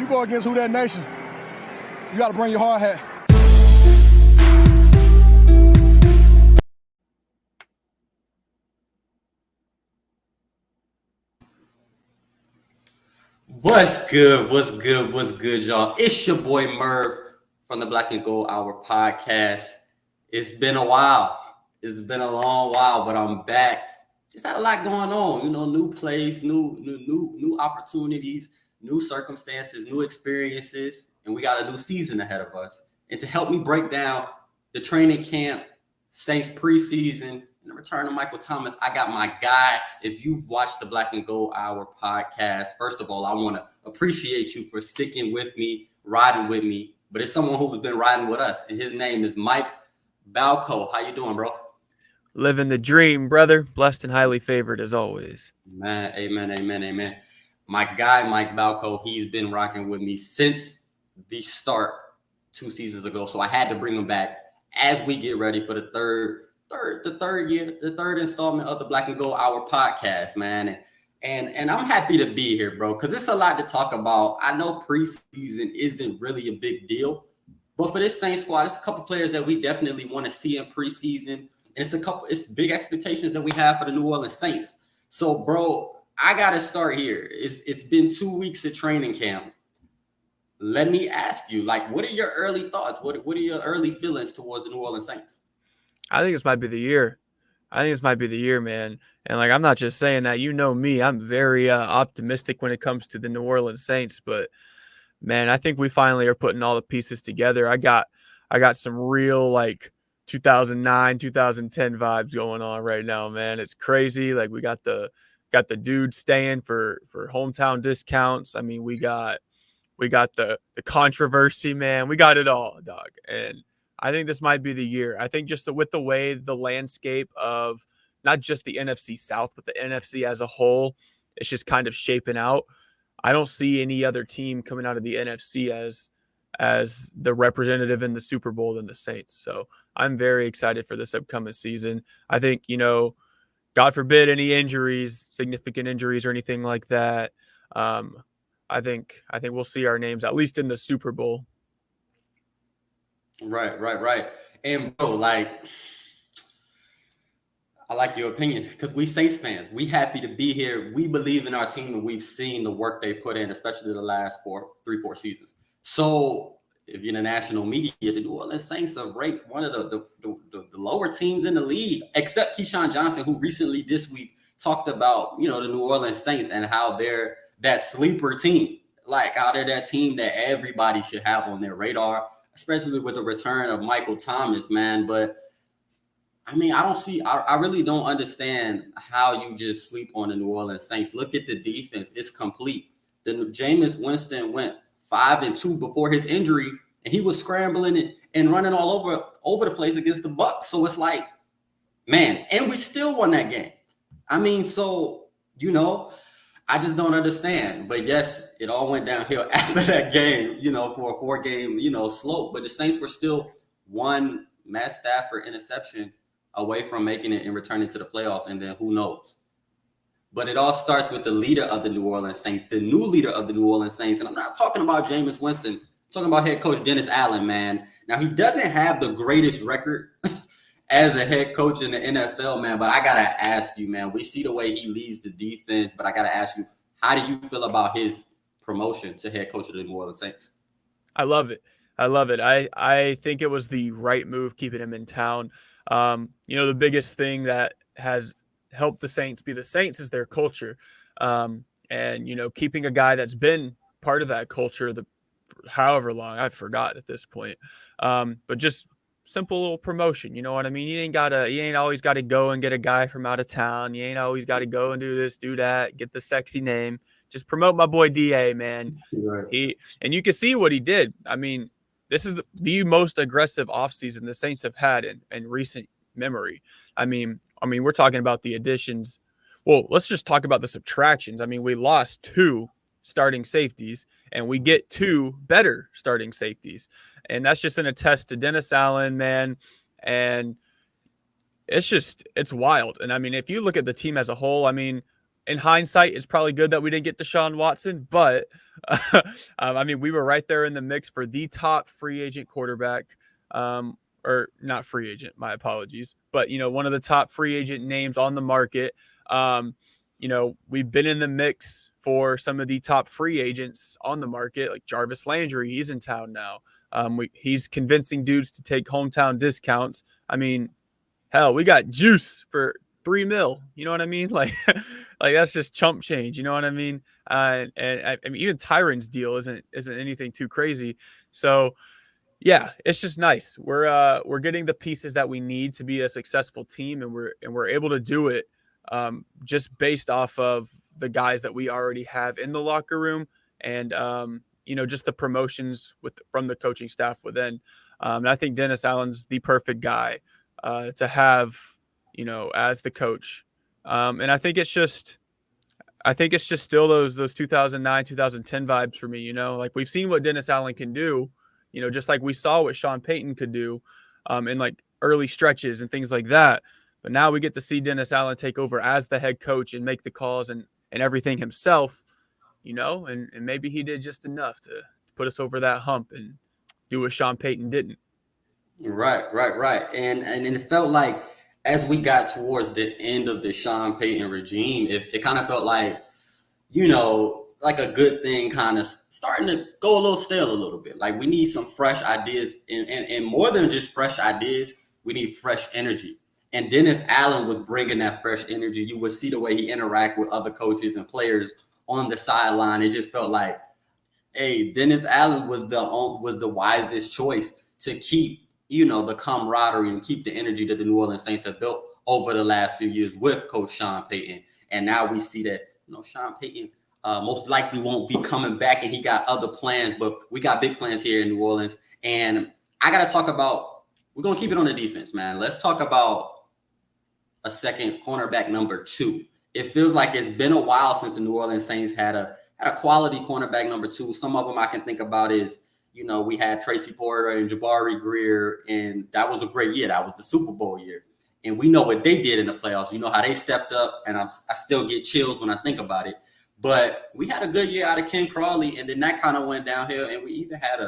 you go against who that nation, you got to bring your hard hat. What's good? What's good? What's good, y'all? It's your boy Merv from the Black and Gold Hour podcast. It's been a while. It's been a long while, but I'm back. Just had a lot going on, new place, new opportunities, new circumstances, new experiences, and we got a new season ahead of us. And to help me break down the training camp, Saints preseason, and the return of Michael Thomas, I got my guy. If you've watched the Black and Gold Hour podcast, first of all, I want to appreciate you for sticking with me, riding with me. But it's someone who's been riding with us, and his name is Mike Balco. How you doing, bro? Living the dream, brother. Blessed and highly favored as always. Man, amen. My guy, Mike Balco, he's been rocking with me since the start 2 seasons ago. So I had to bring him back as we get ready for the third installment of the Black and Gold Hour podcast, man. And I'm happy to be here, bro, because it's a lot to talk about. I know preseason isn't really a big deal, but for this Saints squad, it's a couple players that we definitely want to see in preseason. And it's big expectations that we have for the New Orleans Saints. So, bro, I got to start here. It's been 2 weeks of training camp. Let me ask you, what are your early thoughts? What are your early feelings towards the New Orleans Saints? I think this might be the year. Man. And I'm not just saying that. You know me. I'm very optimistic when it comes to the New Orleans Saints. But, man, I think we finally are putting all the pieces together. I got some real, 2009, 2010 vibes going on right now, man. It's crazy. We got the dude staying for hometown discounts. I mean, we got the controversy, man. We got it all, dog. And I think this might be the year. I think just with the way the landscape of not just the NFC South, but the NFC as a whole, it's just kind of shaping out. I don't see any other team coming out of the NFC as the representative in the Super Bowl than the Saints. So I'm very excited for this upcoming season. I think, God forbid any injuries, significant injuries or anything like that. I think we'll see our names at least in the Super Bowl. Right. And bro, I like your opinion because we Saints fans, we happy to be here. We believe in our team and we've seen the work they put in, especially the last 4 seasons. So if you're in the national media, the New Orleans Saints are ranked one of the lower teams in the league, except Keyshawn Johnson, who recently this week talked about, the New Orleans Saints and how they're that sleeper team, how they're that team that everybody should have on their radar, especially with the return of Michael Thomas, man. But I mean, I really don't understand how you just sleep on the New Orleans Saints. Look at the defense. It's complete. Jameis Winston went 5-2 before his injury, and he was scrambling and running all over the place against the Bucks. So it's man, and we still won that game. I mean, so, I just don't understand. But yes, it all went downhill after that game, for a 4-game, slope. But the Saints were still one Matt Stafford interception away from making it and returning to the playoffs. And then who knows? But it all starts with the leader of the New Orleans Saints, the new leader of the New Orleans Saints. And I'm not talking about Jameis Winston. I'm talking about head coach Dennis Allen, man. Now, he doesn't have the greatest record as a head coach in the NFL, man. But I got to ask you, man, we see the way he leads the defense. But I got to ask you, how do you feel about his promotion to head coach of the New Orleans Saints? I love it. I think it was the right move keeping him in town. The biggest thing that has helped the Saints be the Saints is their culture. And, keeping a guy that's been part of that culture, however long, I forgot at this point. But just simple little promotion, you know what I mean? You ain't always got to go and get a guy from out of town. You ain't always got to go and do this, do that, get the sexy name. Just promote my boy DA, man. Right. And you can see what he did. I mean, this is the most aggressive offseason the Saints have had in recent memory. I mean, we're talking about the additions. Well, let's just talk about the subtractions. I mean, we lost 2 starting safeties, and we get 2 better starting safeties. And that's just an attest to Dennis Allen, man. And it's wild. And I mean, if you look at the team as a whole, I mean, in hindsight, it's probably good that we didn't get Deshaun Watson, but I mean, we were right there in the mix for the top free agent quarterback, or not free agent, my apologies, but one of the top free agent names on the market. We've been in the mix for some of the top free agents on the market, like Jarvis Landry. He's in town now. He's convincing dudes to take hometown discounts. I mean, hell, we got Juice for $3 million. You know what I mean? Like, like that's just chump change. You know what I mean? And I mean, even Tyron's deal isn't anything too crazy. So yeah, it's just nice. We're getting the pieces that we need to be a successful team, and we're able to do it just based off of the guys that we already have in the locker room, and just the promotions from the coaching staff within. And I think Dennis Allen's the perfect guy to have, as the coach. And I think it's just still those 2009, 2010 vibes for me. Like we've seen what Dennis Allen can do. Just like we saw what Sean Payton could do in like early stretches and things like that. But now we get to see Dennis Allen take over as the head coach and make the calls and everything himself, and maybe he did just enough to put us over that hump and do what Sean Payton didn't. Right. And it felt like as we got towards the end of the Sean Payton regime, it kind of felt like, like a good thing kind of starting to go a little stale a little bit. Like we need some fresh ideas and more than just fresh ideas, we need fresh energy. And Dennis Allen was bringing that fresh energy. You would see the way he interact with other coaches and players on the sideline. It just felt like, hey, Dennis Allen was the wisest choice to keep, the camaraderie and keep the energy that the New Orleans Saints have built over the last few years with Coach Sean Payton. And now we see that, Sean Payton most likely won't be coming back, and he got other plans, but we got big plans here in New Orleans. And I got to talk about, we're going to keep it on the defense, man. Let's talk about a second cornerback number 2. It feels like it's been a while since the New Orleans Saints had a quality cornerback number 2. Some of them I can think about is, we had Tracy Porter and Jabari Greer, and that was a great year. That was the Super Bowl year. And we know what they did in the playoffs. You know how they stepped up, and I still get chills when I think about it. But we had a good year out of Ken Crawley, and then that kind of went downhill. And we even had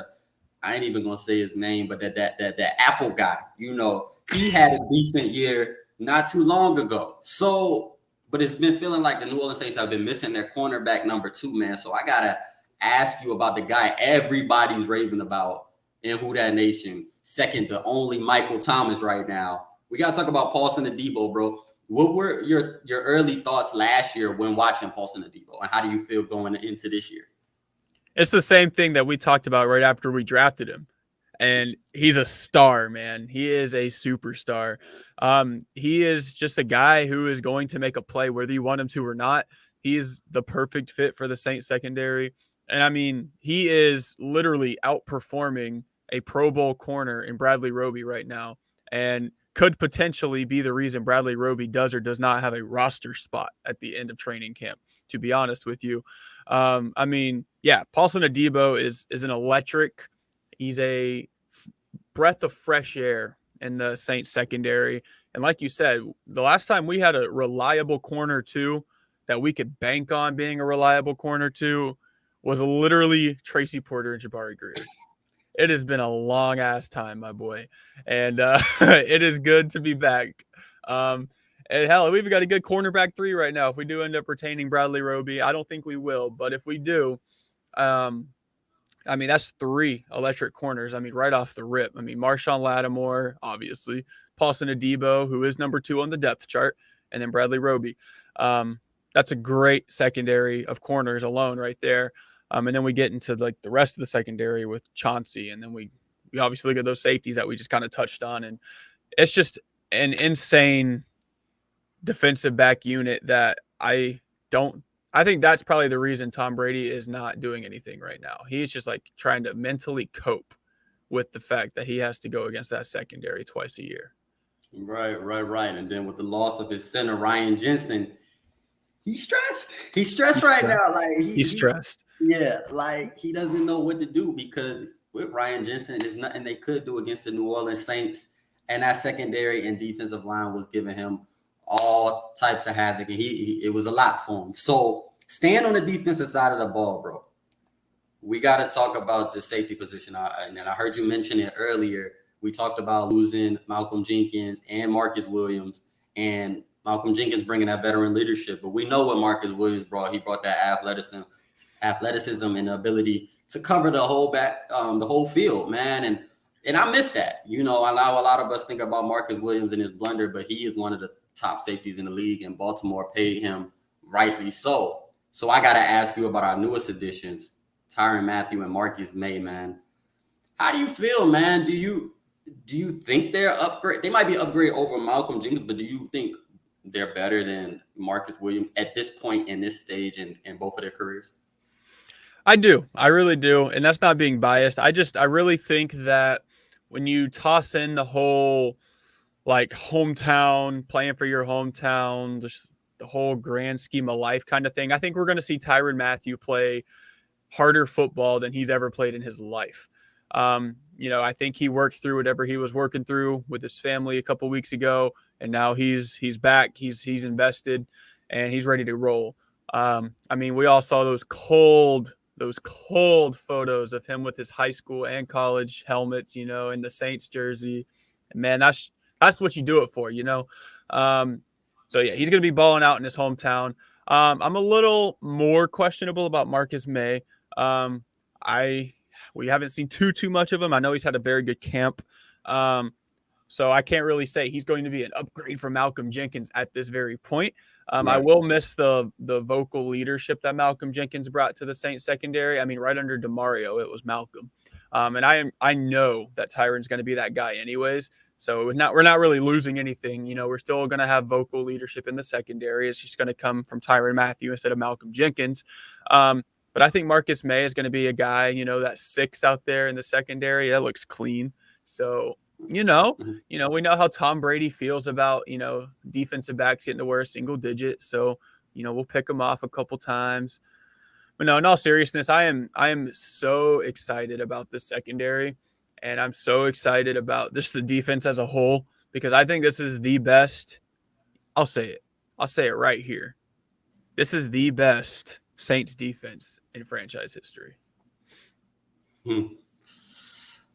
I ain't even gonna say his name, but that Apple guy, he had a decent year not too long ago. So, but it's been feeling like the New Orleans Saints have been missing their cornerback number 2, man. So I gotta ask you about the guy everybody's raving about in Who Dat Nation, second to only Michael Thomas right now. We gotta talk about Paulson Adebo, bro. What were your early thoughts last year when watching Paulson Adebo, and how do you feel going into this year? It's the same thing that we talked about right after we drafted him. And he's a star, man. He is a superstar. He is just a guy who is going to make a play whether you want him to or not. He's the perfect fit for the Saints secondary. And I mean, he is literally outperforming a Pro Bowl corner in Bradley Roby right now, and could potentially be the reason Bradley Roby does or does not have a roster spot at the end of training camp, to be honest with you. I mean, yeah, Paulson Adebo is an electric. He's a breath of fresh air in the Saints secondary. And like you said, the last time we had a reliable corner 2 that we could bank on being a reliable corner 2 was literally Tracy Porter and Jabari Greer. It has been a long ass time, my boy. And it is good to be back. And hell, we've got a good cornerback 3 right now. If we do end up retaining Bradley Roby, I don't think we will, but if we do, I mean, that's 3 electric corners. I mean, right off the rip. I mean, Marshawn Lattimore, obviously, Paulson Adebo, who is number 2 on the depth chart, and then Bradley Roby. That's a great secondary of corners alone right there. And then we get into like the rest of the secondary with Chauncey, and then we obviously look at those safeties that we just kind of touched on, and it's just an insane defensive back unit that I think that's probably the reason Tom Brady is not doing anything right now. He's just like trying to mentally cope with the fact that he has to go against that secondary twice a year. Right. And then with the loss of his center, Ryan Jensen, he's stressed. He's stressed right now. Like he's stressed. Yeah, like he doesn't know what to do, because with Ryan Jensen, there's nothing they could do against the New Orleans Saints, and that secondary and defensive line was giving him all types of havoc, and it was a lot for him. So staying on the defensive side of the ball, bro, we got to talk about the safety position. And I heard you mention it earlier. We talked about losing Malcolm Jenkins and Marcus Williams, and Malcolm Jenkins bringing that veteran leadership. But we know what Marcus Williams brought. He brought that athleticism and the ability to cover the whole field, man. And I miss that. You know, I know a lot of us think about Marcus Williams and his blunder, but he is one of the top safeties in the league, and Baltimore paid him rightly so. So I got to ask you about our newest additions, Tyrann Mathieu and Marcus Maye, man. How do you feel, man? Do you think they're upgrade? They might be upgrade over Malcolm Jenkins, but do you think they're better than Marcus Williams at this point in this stage in both of their careers? I do. I really do. And that's not being biased. I really think that when you toss in the whole like hometown, playing for your hometown, just the whole grand scheme of life kind of thing, I think we're going to see Tyrann Mathieu play harder football than he's ever played in his life. You know, I think he worked through whatever he was working through with his family a couple weeks ago, and now he's back. He's invested, and he's ready to roll. I mean, we all saw those cold photos of him with his high school and college helmets, you know, in the Saints jersey. And man, that's what you do it for, you know. So yeah, he's going to be balling out in his hometown. I'm a little more questionable about Marcus Maye. We haven't seen too much of him. I know he's had a very good camp. So I can't really say he's going to be an upgrade from Malcolm Jenkins at this very point. Right. I will miss the vocal leadership that Malcolm Jenkins brought to the Saints secondary. I mean, right under DeMario, it was Malcolm. And I know that Tyrann's going to be that guy anyways. So we're not really losing anything. You know, we're still going to have vocal leadership in the secondary. It's just going to come from Tyrann Mathieu instead of Malcolm Jenkins. But I think Marcus Maye is going to be a guy, you know, that 6 out there in the secondary. That looks clean. So, we know how Tom Brady feels about, you know, defensive backs getting to wear a single digit. So, you know, we'll pick them off a couple times. But no, in all seriousness, I am so excited about the secondary, and I'm so excited about just the defense as a whole, because I think this is the best. I'll say it right here. This is the best Saints defense in franchise history.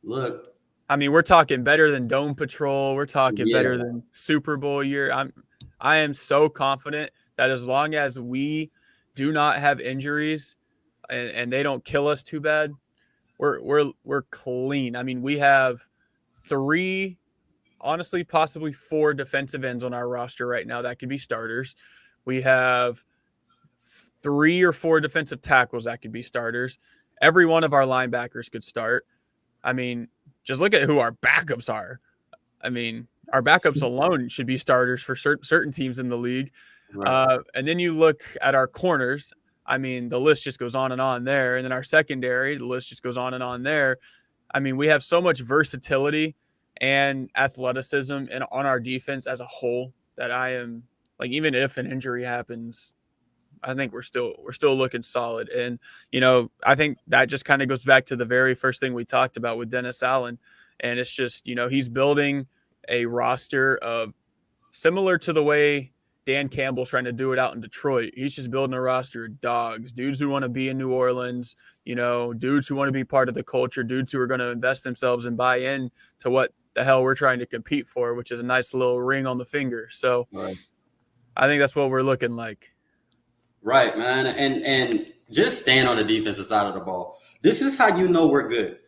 Look, I mean, we're talking better than Dome Patrol. We're talking better than Super Bowl year. I am so confident that as long as we do not have injuries and they don't kill us too bad, we're clean. I mean, we have 3, honestly, possibly 4 defensive ends on our roster right now that could be starters. We have 3 or 4 defensive tackles that could be starters. Every one of our linebackers could start. I mean, just look at who our backups are. I mean, our backups alone should be starters for certain teams in the league. Right. And then you look at our corners. I mean, the list just goes on and on there. And then our secondary, the list just goes on and on there. I mean, we have so much versatility and athleticism on our defense as a whole that I am like, even if an injury happens, I think we're still looking solid. And, you know, I think that just kind of goes back to the very first thing we talked about with Dennis Allen. And it's just, you know, he's building a roster of similar to the way Dan Campbell's trying to do it out in Detroit. He's just building a roster of dogs, dudes who want to be in New Orleans, you know, dudes who want to be part of the culture, dudes who are going to invest themselves and buy in to what the hell we're trying to compete for, which is a nice little ring on the finger. So right. I think that's what we're looking like. Right, man. And just staying on the defensive side of the ball. This is how you know we're good.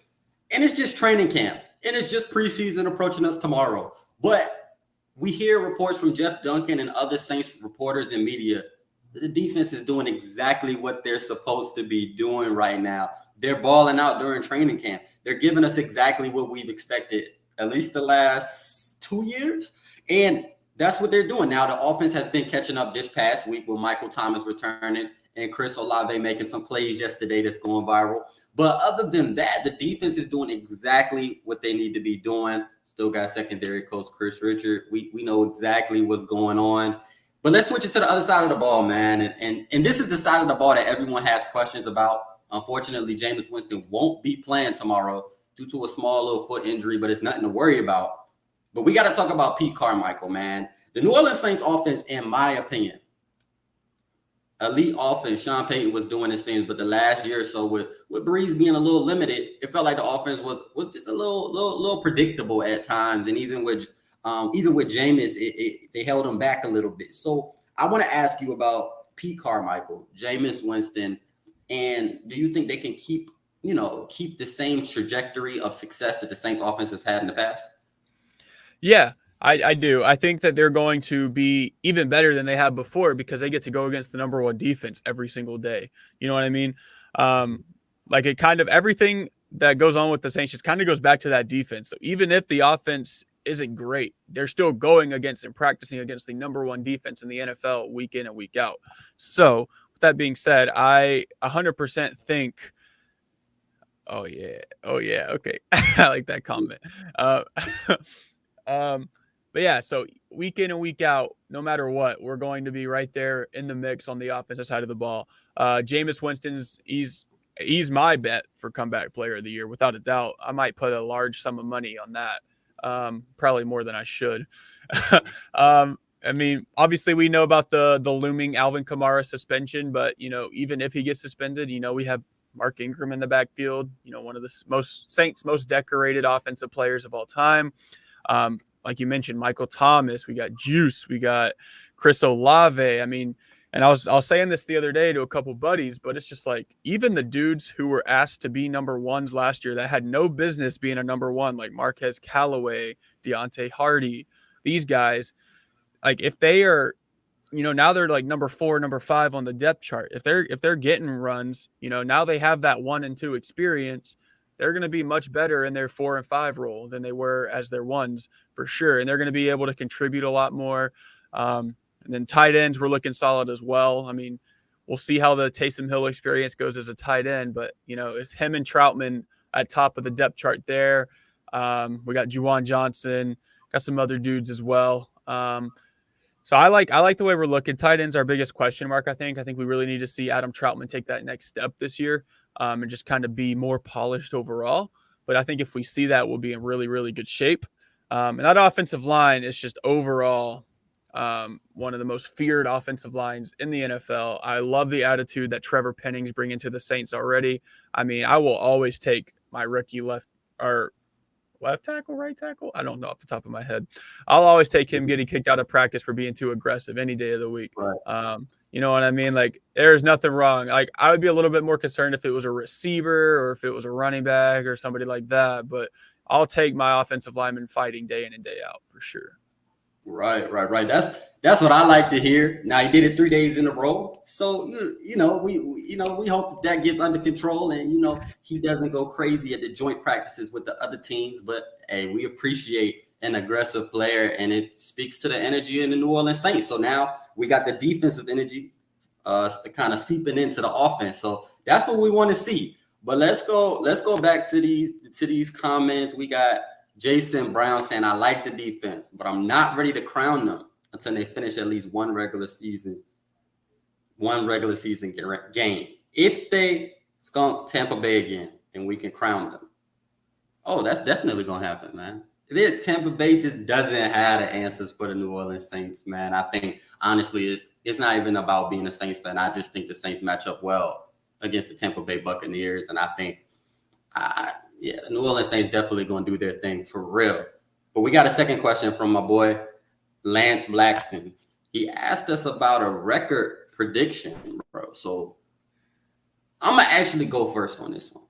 And it's just training camp. And it's just preseason approaching us tomorrow. But we hear reports from Jeff Duncan and other Saints reporters and media. The defense is doing exactly what they're supposed to be doing right now. They're balling out during training camp. They're giving us exactly what we've expected, at least the last 2 years. And that's what they're doing. Now, the offense has been catching up this past week with Michael Thomas returning and Chris Olave making some plays yesterday that's going viral. But other than that, the defense is doing exactly what they need to be doing. Still got secondary coach Chris Richard. We know exactly what's going on. But let's switch it to the other side of the ball, man. And this is the side of the ball that everyone has questions about. Unfortunately, Jameis Winston won't be playing tomorrow due to a small little foot injury, but it's nothing to worry about. But we got to talk about Pete Carmichael, man. The New Orleans Saints offense, in my opinion, elite offense. Sean Payton was doing his things, but the last year or so, with Breeze being a little limited, it felt like the offense was just a little predictable at times. And even with Jameis, they held him back a little bit. So I want to ask you about Pete Carmichael, Jameis Winston, and do you think they can keep the same trajectory of success that the Saints offense has had in the past? Yeah, I do. I think that they're going to be even better than they have before because they get to go against the number one defense every single day. You know what I mean? Like it kind of everything that goes on with the Saints just kind of goes back to that defense. So even if the offense isn't great, they're still going against and practicing against the number one defense in the NFL week in and week out. So with that being said, I 100% think. Oh yeah. Okay, I like that comment. But yeah, so week in and week out, no matter what, we're going to be right there in the mix on the offensive side of the ball. Jameis Winston's he's my bet for comeback player of the year without a doubt. I might put a large sum of money on that. Probably more than I should. I mean, obviously we know about the looming Alvin Kamara suspension, but even if he gets suspended, we have Mark Ingram in the backfield, one of the Saints' most decorated offensive players of all time. Like you mentioned, Michael Thomas, we got Juice, we got Chris Olave. I mean, and I was saying this the other day to a couple buddies, but it's just like even the dudes who were asked to be number ones last year that had no business being a number one, like Marquez Callaway, Deontay Hardy, these guys, like if they are, now they're like number 4, number 5 on the depth chart. If they're getting runs, now they have that 1 and 2 experience. They're going to be much better in their 4 and 5 role than they were as their ones for sure. And they're going to be able to contribute a lot more. And then tight ends, we're looking solid as well. I mean, we'll see how the Taysom Hill experience goes as a tight end, but it's him and Troutman at top of the depth chart there. We got Juwan Johnson, got some other dudes as well. So I like the way we're looking. Tight end's our biggest question mark, I think. I think we really need to see Adam Troutman take that next step this year. And just kind of be more polished overall. But I think if we see that, we'll be in really, really good shape. And that offensive line is just overall one of the most feared offensive lines in the NFL. I love the attitude that Trevor Penning's bringing to the Saints already. I mean, I will always take my rookie left tackle, right tackle. I don't know off the top of my head. I'll always take him getting kicked out of practice for being too aggressive any day of the week. Right. You know what I mean? Like there's nothing wrong. Like I would be a little bit more concerned if it was a receiver or if it was a running back or somebody like that. But I'll take my offensive lineman fighting day in and day out for sure. Right. That's what I like to hear. Now he did it 3 days in a row, so we hope that gets under control and he doesn't go crazy at the joint practices with the other teams. But hey, we appreciate an aggressive player, and it speaks to the energy in the New Orleans Saints. So now we got the defensive energy kind of seeping into the offense. So that's what we want to see. But let's go back to these comments. We got Jason Brown saying, I like the defense, but I'm not ready to crown them until they finish at least one regular season game. If they skunk Tampa Bay again, then we can crown them. Oh, that's definitely going to happen, man. Tampa Bay just doesn't have the answers for the New Orleans Saints, man. I think, honestly, it's not even about being a Saints fan. I just think the Saints match up well against the Tampa Bay Buccaneers, and I think the New Orleans Saints definitely going to do their thing for real. But we got a second question from my boy, Lance Blackston. He asked us about a record prediction, bro. So I'm going to actually go first on this one.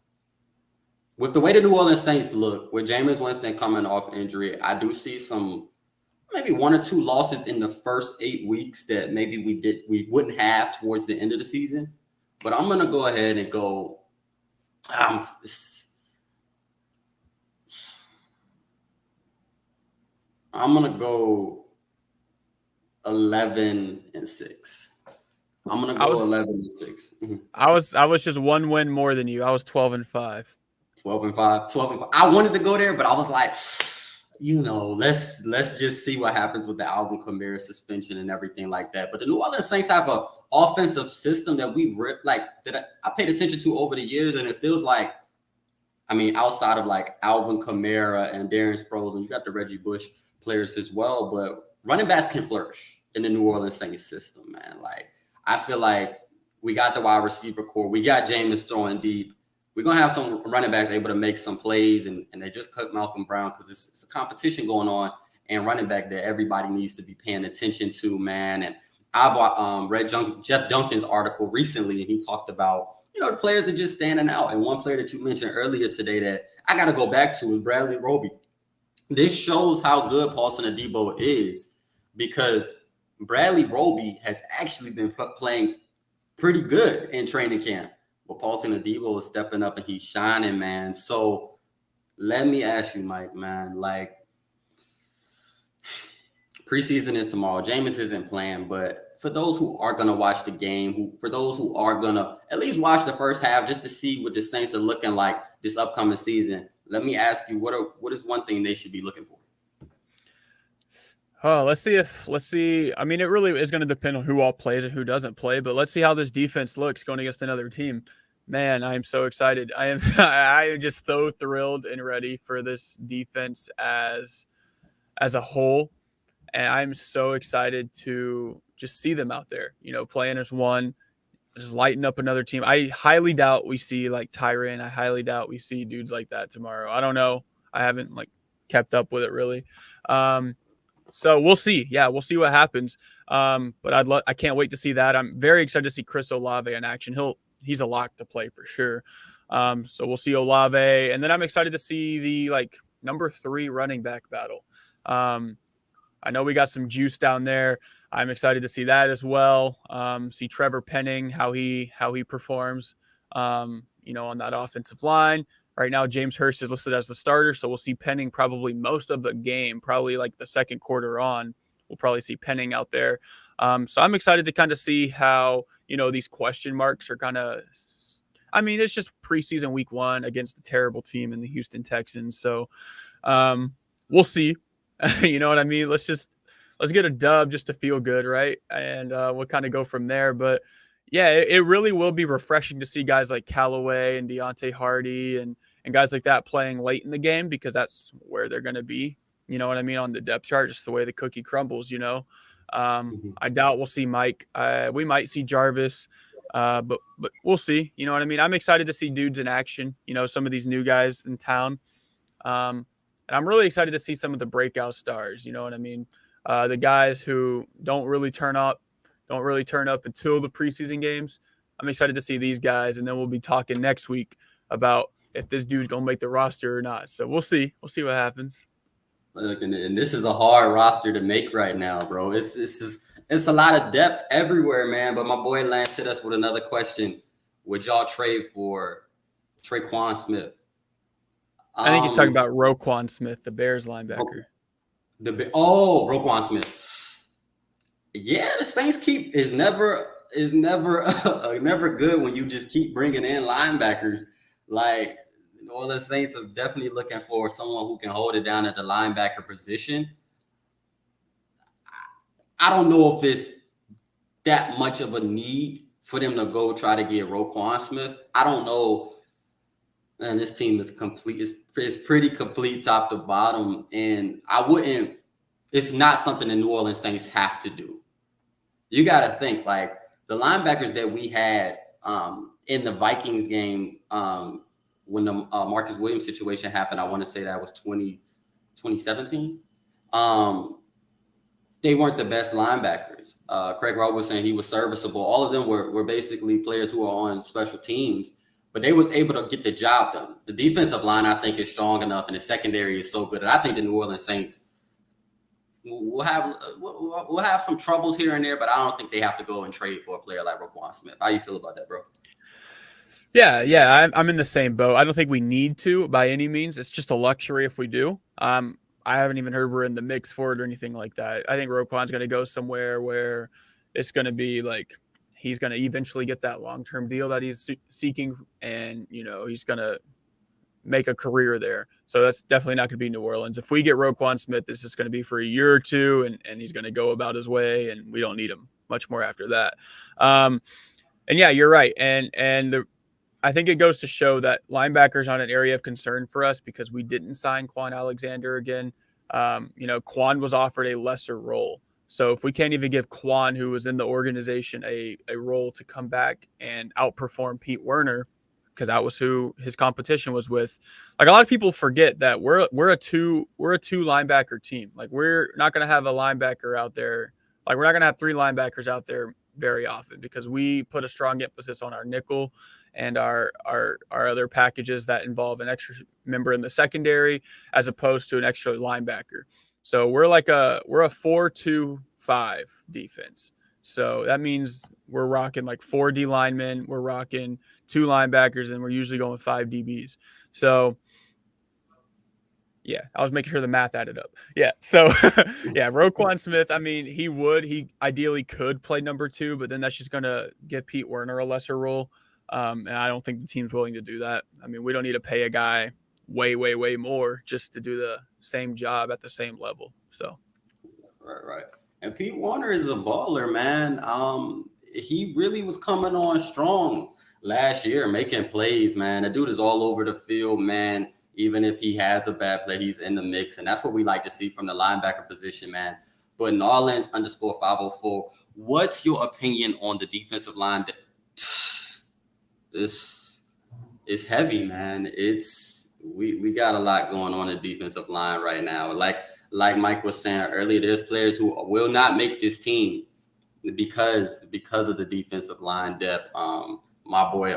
With the way the New Orleans Saints look, with Jameis Winston coming off injury, I do see maybe 1 or 2 losses in the first 8 weeks that maybe we wouldn't have towards the end of the season. But I'm going to go ahead and go I'm going to go 11-6. I'm going to go 11-6. Mm-hmm. I was just 1 win more than you. I was 12-5. 12-5. I wanted to go there, but I was like, let's just see what happens with the Alvin Kamara suspension and everything like that. But the New Orleans Saints have an offensive system that I paid attention to over the years, and it feels like, I mean, outside of like Alvin Kamara and Darren Sproles, and you got the Reggie Bush players as well, but running backs can flourish in the New Orleans Saints system, man. Like, I feel like we got the wide receiver core. We got Jameis throwing deep. We're going to have some running backs able to make some plays, and they just cut Malcolm Brown because it's a competition going on and running back that everybody needs to be paying attention to, man. And I've read Jeff Duncan's article recently, and he talked about, the players are just standing out. And one player that you mentioned earlier today that I got to go back to is Bradley Roby. This shows how good Paulson Adebo is, because Bradley Roby has actually been playing pretty good in training camp. But Paulson Adebo is stepping up and he's shining, man. So let me ask you, Mike, man, like, preseason is tomorrow. Jameis isn't playing, but for those who are going to watch the game, for those who are going to at least watch the first half just to see what the Saints are looking like this upcoming season, let me ask you, what is one thing they should be looking for? Oh, let's see. I mean, it really is going to depend on who all plays and who doesn't play, but let's see how this defense looks going against another team. Man, I am so excited. I am just so thrilled and ready for this defense as a whole. And I'm so excited to just see them out there, playing as one, just lighting up another team. I highly doubt we see like Tyron. I highly doubt we see dudes like that tomorrow. I don't know. I haven't kept up with it really. So we'll see. Yeah, we'll see what happens. But I can't wait to see that. I'm very excited to see Chris Olave in action. He's a lock to play for sure. So we'll see Olave, and then I'm excited to see the number 3 running back battle. I know we got some juice down there. I'm excited to see that as well. See Trevor Penning, how he performs, on that offensive line. Right now, James Hurst is listed as the starter, so we'll see Penning probably most of the game, probably the second quarter on. We'll probably see Penning out there. So I'm excited to kind of see how, these question marks are kind of – I mean, it's just preseason week 1 against a terrible team in the Houston Texans. So we'll see. You know what I mean? Let's get a dub just to feel good, right? And we'll kind of go from there. But, yeah, it really will be refreshing to see guys like Callaway and Deontay Hardy and guys like that playing late in the game, because that's where they're going to be, you know what I mean, on the depth chart, just the way the cookie crumbles, I doubt we'll see Mike. We might see Jarvis, but we'll see, you know what I mean? I'm excited to see dudes in action, some of these new guys in town. And I'm really excited to see some of the breakout stars, you know what I mean? The guys who don't really turn up until the preseason games. I'm excited to see these guys, and then we'll be talking next week about if this dude's going to make the roster or not. So we'll see. We'll see what happens. Look, and this is a hard roster to make right now, bro. It's a lot of depth everywhere, man. But my boy Lance hit us with another question. Would y'all trade for Traquan Smith? I think he's talking about Roquan Smith, the Bears linebacker. Roquan Smith. Yeah, the Saints is never good when you just keep bringing in linebackers. Like, all the Saints are definitely looking for someone who can hold it down at the linebacker position. I don't know if it's that much of a need for them to go try to get Roquan Smith. I don't know. And this team is complete. It's pretty complete top to bottom. And it's not something the New Orleans Saints have to do. You got to think, the linebackers that we had in the Vikings game when the Marcus Williams situation happened, I want to say that was 2017. They weren't the best linebackers. Craig Rowe was saying he was serviceable. All of them were basically players who are on special teams, but they was able to get the job done. The defensive line, I think, is strong enough, and the secondary is so good. And I think the New Orleans Saints will have some troubles here and there, but I don't think they have to go and trade for a player like Roquan Smith. How you feel about that, bro? Yeah, I'm in the same boat. I don't think we need to by any means. It's just a luxury if we do. I haven't even heard we're in the mix for it or anything like that. I think Roquan's going to go somewhere where it's going to be he's going to eventually get that long-term deal that he's seeking, and he's going to make a career there. So that's definitely not going to be New Orleans. If we get Roquan Smith, it's just going to be for a year or two, and he's going to go about his way, and we don't need him much more after that. And yeah, you're right. I think it goes to show that linebackers aren't an area of concern for us because we didn't sign Quan Alexander again. Quan was offered a lesser role. So if we can't even give Quan, who was in the organization, a role to come back and outperform Pete Werner, because that was who his competition was with. Like, a lot of people forget that we're a two linebacker team. Like, we're not going to have a linebacker out there. Like, we're not going to have 3 linebackers out there very often, because we put a strong emphasis on our nickel and our other packages that involve an extra member in the secondary as opposed to an extra linebacker. So we're a 4-2-5 defense. So that means we're rocking like 4 D linemen, we're rocking 2 linebackers, and we're usually going 5 DBs. So yeah, I was making sure the math added up. Yeah. So yeah, Roquan Smith, I mean, he ideally could play number 2, but then that's just going to give Pete Werner a lesser role. And I don't think the team's willing to do that. I mean, we don't need to pay a guy way, way, way more just to do the same job at the same level. So. Right. And Pete Warner is a baller, man. He really was coming on strong last year, making plays, man. The dude is all over the field, man. Even if he has a bad play, he's in the mix. And that's what we like to see from the linebacker position, man. But Narlands _504, what's your opinion on the defensive line? It's heavy, man. We got a lot going on the defensive line right now. Like Mike was saying earlier, there's players who will not make this team because of the defensive line depth. My boy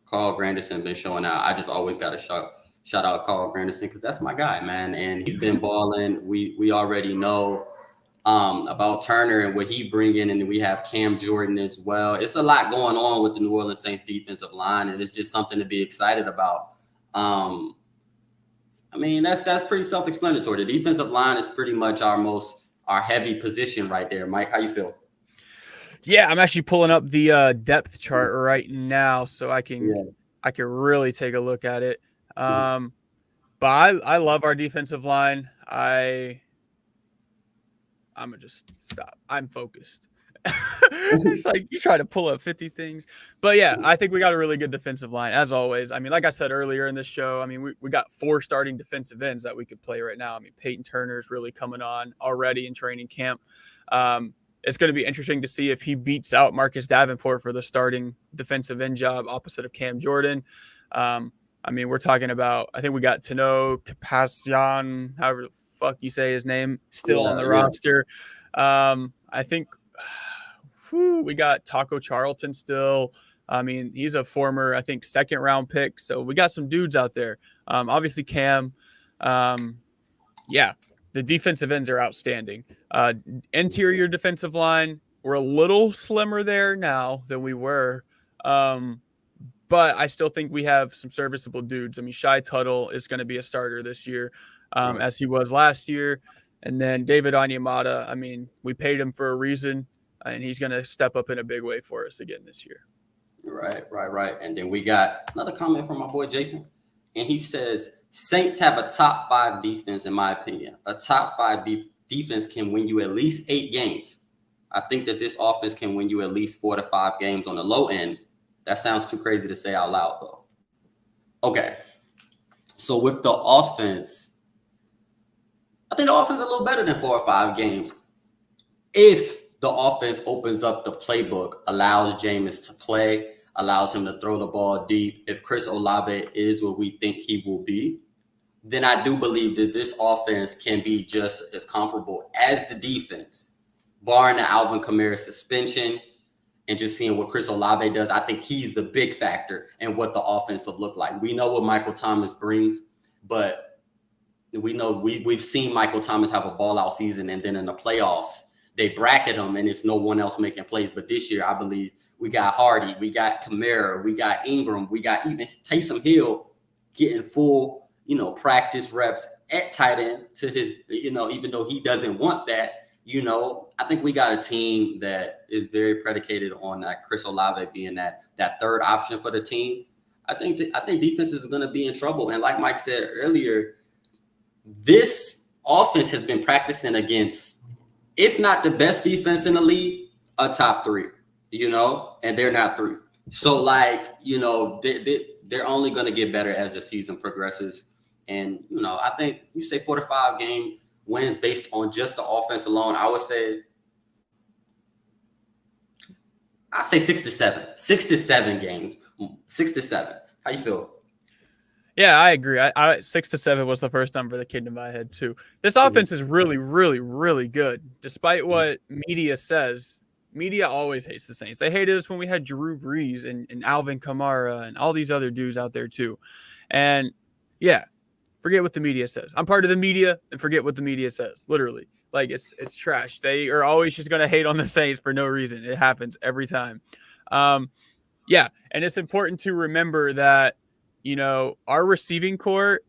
Carl Granderson been showing out. I just always got to shout out Carl Granderson because that's my guy, man, and he's been balling. We already know about Turner and what he bring in, and then we have Cam Jordan as well. It's a lot going on with the New Orleans Saints defensive line, and it's just something to be excited about. I mean, that's pretty self-explanatory. The defensive line is pretty much our heavy position right there. Mike, how you feel? Yeah, I'm actually pulling up the depth chart right now so I can really take a look at it. But I love our defensive line. I'm gonna just stop. I'm focused. It's like you try to pull up 50 things. But yeah, I think we got a really good defensive line, as always. I mean, like I said earlier in this show, I mean, we got 4 starting defensive ends that we could play right now. I mean, Peyton Turner is really coming on already in training camp. It's going to be interesting to see if he beats out Marcus Davenport for the starting defensive end job opposite of Cam Jordan. I mean, we're talking about, I think we got Tano Capasian, however the fuck you say his name, still on the roster. I think we got Taco Charlton still. I mean, he's a former, I think, 2nd round pick. So we got some dudes out there. Obviously, Cam. Yeah, the defensive ends are outstanding. Interior defensive line, we're a little slimmer there now than we were. But I still think we have some serviceable dudes. I mean, Shai Tuttle is going to be a starter this year, as he was last year. And then David Onyemata, I mean, we paid him for a reason, and he's going to step up in a big way for us again this year. Right. And then we got another comment from my boy Jason, and he says, Saints have a top 5 defense, in my opinion. A top 5 defense can win you at least 8 games. I think that this offense can win you at least 4 to 5 games on the low end. That sounds too crazy to say out loud, though. Okay. So with the offense, I think the offense is a little better than 4 or 5 games. If the offense opens up the playbook, allows Jameis to play, allows him to throw the ball deep, if Chris Olave is what we think he will be, then I do believe that this offense can be just as comparable as the defense, barring the Alvin Kamara suspension. And just seeing what Chris Olave does, I think he's the big factor in what the offense will look like. We know what Michael Thomas brings, but we know we've seen Michael Thomas have a ball-out season, and then in the playoffs, they bracket him, and it's no one else making plays. But this year, I believe we got Hardy, we got Kamara, we got Ingram, we got even Taysom Hill getting full, practice reps at tight end to his, even though he doesn't want that. I think we got a team that is very predicated on that Chris Olave being that 3rd option for the team. I think defense is going to be in trouble. And like Mike said earlier, this offense has been practicing against, if not the best defense in the league, a top 3, and they're not 3. So they're only going to get better as the season progresses. And, I think you say 4 to 5 game wins based on just the offense alone. I would say, I'd say 6 to 7. 6 to 7 games. 6 to 7. How you feel? Yeah, I agree. I 6 to 7 was the first number that came to my head too. This offense is really, really, really good. Despite what media says, media always hates the Saints. They hated us when we had Drew Brees and Alvin Kamara and all these other dudes out there too. And yeah, forget what the media says. I'm part of the media, and forget what the media says. Literally, like it's trash. They are always just gonna hate on the Saints for no reason. It happens every time. Yeah, and it's important to remember that our receiving core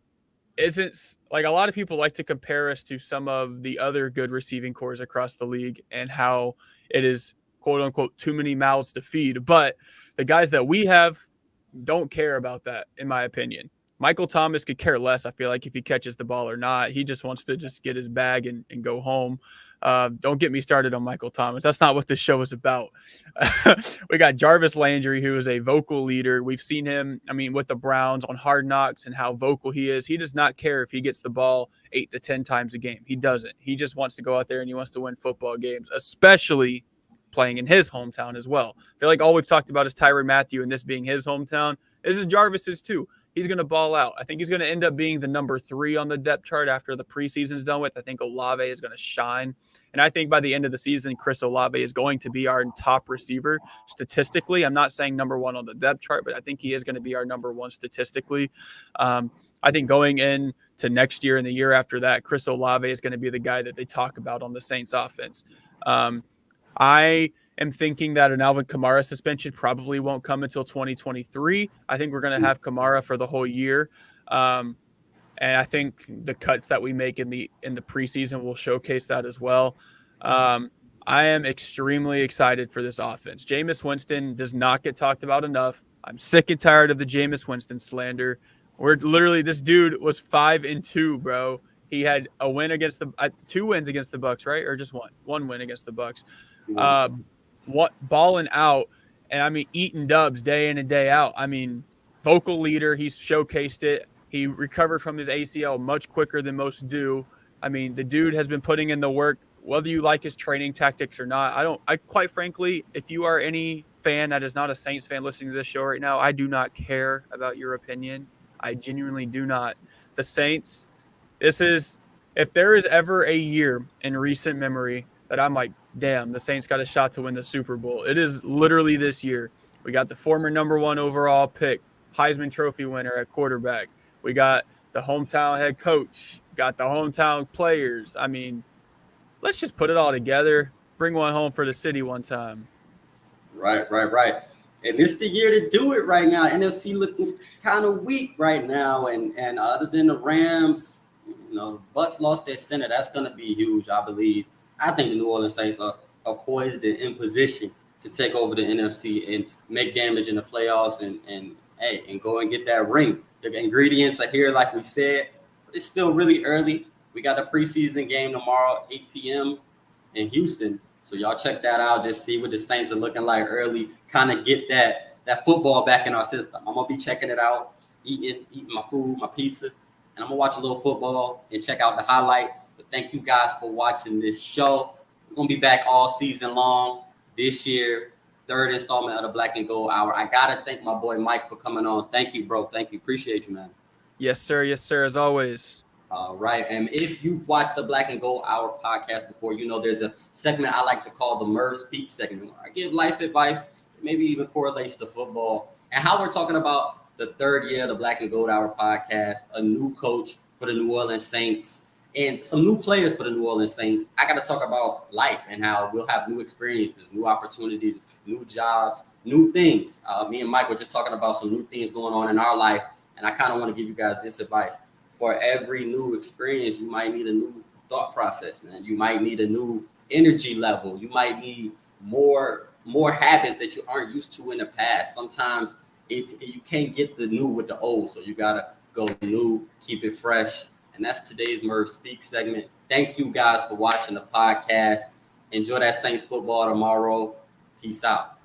isn't like a lot of people like to compare us to some of the other good receiving cores across the league and how it is quote unquote too many mouths to feed. But the guys that we have don't care about that, in my opinion. Michael Thomas could care less, I feel like, if he catches the ball or not. He just wants to just get his bag and go home. Don't get me started on Michael Thomas. That's not what this show is about. We got Jarvis Landry, who is a vocal leader. We've seen him, with the Browns on Hard Knocks and how vocal he is. He does not care if he gets the ball 8 to 10 times a game. He doesn't. He just wants to go out there and he wants to win football games, especially playing in his hometown as well. I feel like all we've talked about is Tyrann Mathieu and this being his hometown. This is Jarvis's too. He's going to ball out. I think he's going to end up being the number 3 on the depth chart after the preseason's done with. I think Olave is going to shine. And I think by the end of the season, Chris Olave is going to be our top receiver statistically. I'm not saying number 1 on the depth chart, but I think he is going to be our number 1 statistically. I think going into next year and the year after that, Chris Olave is going to be the guy that they talk about on the Saints offense. I am thinking that an Alvin Kamara suspension probably won't come until 2023. I think we're going to have Kamara for the whole year. And I think the cuts that we make in the preseason will showcase that as well. I am extremely excited for this offense. Jameis Winston does not get talked about enough. I'm sick and tired of the Jameis Winston slander. This dude was 5-2, bro. He had a win against 2 wins against the Bucs, right? Or just one win against the Bucs. Balling out and eating dubs day in and day out. Vocal leader, he's showcased it. He recovered from his ACL much quicker than most do. The dude has been putting in the work, whether you like his training tactics or not. I quite frankly, if you are any fan that is not a Saints fan listening to this show right now, I do not care about your opinion. I genuinely do not. The Saints, if there is ever a year in recent memory that I'm like, damn, the Saints got a shot to win the Super Bowl, it is literally this year. We got the former number 1 overall pick, Heisman Trophy winner at quarterback. We got the hometown head coach, got the hometown players. Let's just put it all together, bring one home for the city one time. Right. And it's the year to do it right now. NFC looking kind of weak right now. And other than the Rams, the Bucs lost their center. That's going to be huge, I believe. I think the New Orleans Saints are poised and in position to take over the NFC and make damage in the playoffs and go and get that ring. The ingredients are here, like we said, but it's still really early. We got a preseason game tomorrow, 8 p.m. in Houston. So y'all check that out. Just see what the Saints are looking like early. Kind of get that football back in our system. I'm going to be checking it out, eating my food, my pizza. And I'm going to watch a little football and check out the highlights. But thank you guys for watching this show. We're going to be back all season long this year. 3rd installment of the Black and Gold Hour. I got to thank my boy Mike for coming on. Thank you, bro. Thank you. Appreciate you, man. Yes, sir. Yes, sir. As always. All right. And if you've watched the Black and Gold Hour podcast before, there's a segment I like to call the Merv Speak segment, where I give life advice, maybe even correlates to football, and how we're talking about the 3rd year of the Black and Gold Hour podcast, a new coach for the New Orleans Saints, and some new players for the New Orleans Saints. I got to talk about life and how we'll have new experiences, new opportunities, new jobs, new things. Me and Mike were just talking about some new things going on in our life, and I kind of want to give you guys this advice. For every new experience, you might need a new thought process, man. You might need a new energy level. You might need more habits that you aren't used to in the past. Sometimes you can't get the new with the old, so you gotta go new, keep it fresh. And that's today's Merv Speak segment. Thank you guys for watching the podcast. Enjoy that Saints football tomorrow. Peace out.